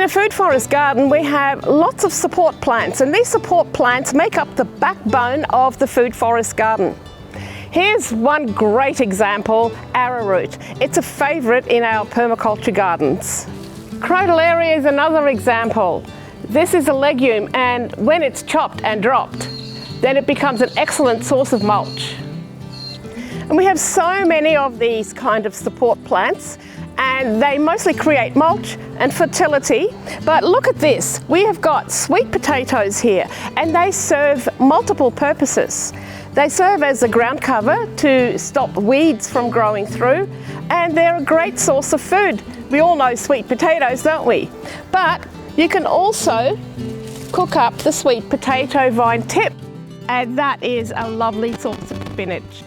In a food forest garden, we have lots of support plants, and these support plants make up the backbone of the food forest garden. Here's one great example, arrowroot. It's a favourite in our permaculture gardens. Crotalaria is another example. This is a legume, and when it's chopped and dropped, then it becomes an excellent source of mulch. And we have so many of these kind of support plants, and they mostly create mulch and fertility. But look at this, we have got sweet potatoes here, and they serve multiple purposes. They serve as a ground cover to stop weeds from growing through, and they're a great source of food. We all know sweet potatoes, don't we? But you can also cook up the sweet potato vine tip, and that is a lovely source of spinach.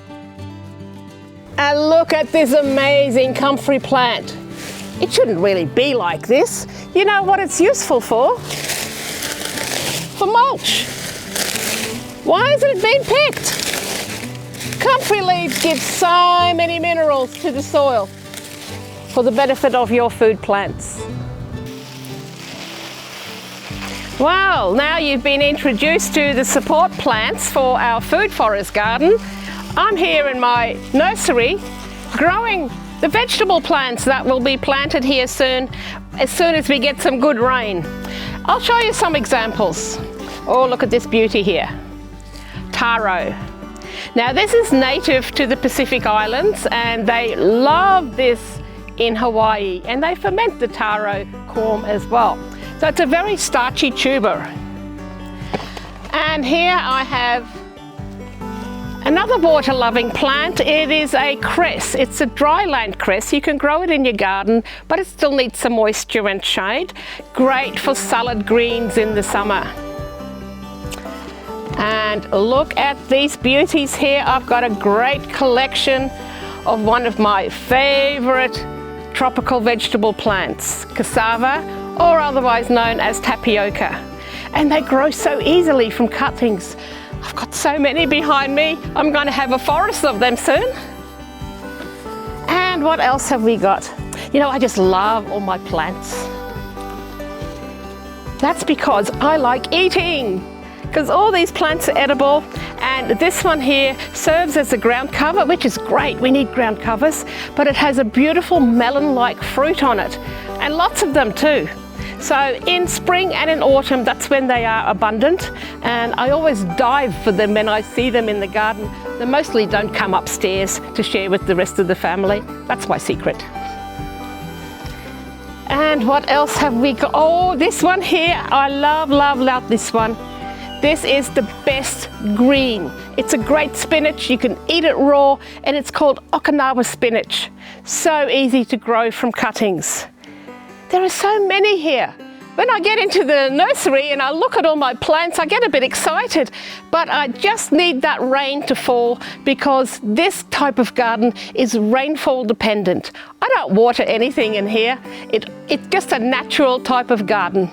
And look at this amazing comfrey plant. It shouldn't really be like this. You know what it's useful for? For mulch. Why hasn't it been picked? Comfrey leaves give so many minerals to the soil for the benefit of your food plants. Well, now you've been introduced to the support plants for our food forest garden. I'm here in my nursery growing the vegetable plants that will be planted here soon as we get some good rain. I'll show you some examples. Oh, look at this beauty here. Taro. Now this is native to the Pacific Islands, and they love this in Hawaii, and they ferment the taro corm as well. So it's a very starchy tuber. And here I have another water-loving plant. It is a cress. It's a dryland cress. You can grow it in your garden, but it still needs some moisture and shade. Great for salad greens in the summer. And look at these beauties here. I've got a great collection of one of my favorite tropical vegetable plants, cassava, or otherwise known as tapioca. And they grow so easily from cuttings. I've got so many behind me. I'm going to have a forest of them soon. And what else have we got? You know, I just love all my plants. That's because I like eating, because all these plants are edible, and this one here serves as a ground cover, which is great. We need ground covers, but it has a beautiful melon-like fruit on it, and lots of them too. So in spring and in autumn, that's when they are abundant, and I always dive for them when I see them in the garden. They mostly don't come upstairs to share with the rest of the family. That's my secret. And what else have we got? Oh, this one here, I love this one. This is the best green. It's a great spinach. You can eat it raw, and it's called Okinawa spinach. So easy to grow from cuttings. There are so many here. When I get into the nursery and I look at all my plants, I get a bit excited, but I just need that rain to fall, because this type of garden is rainfall dependent. I don't water anything in here. It's just a natural type of garden.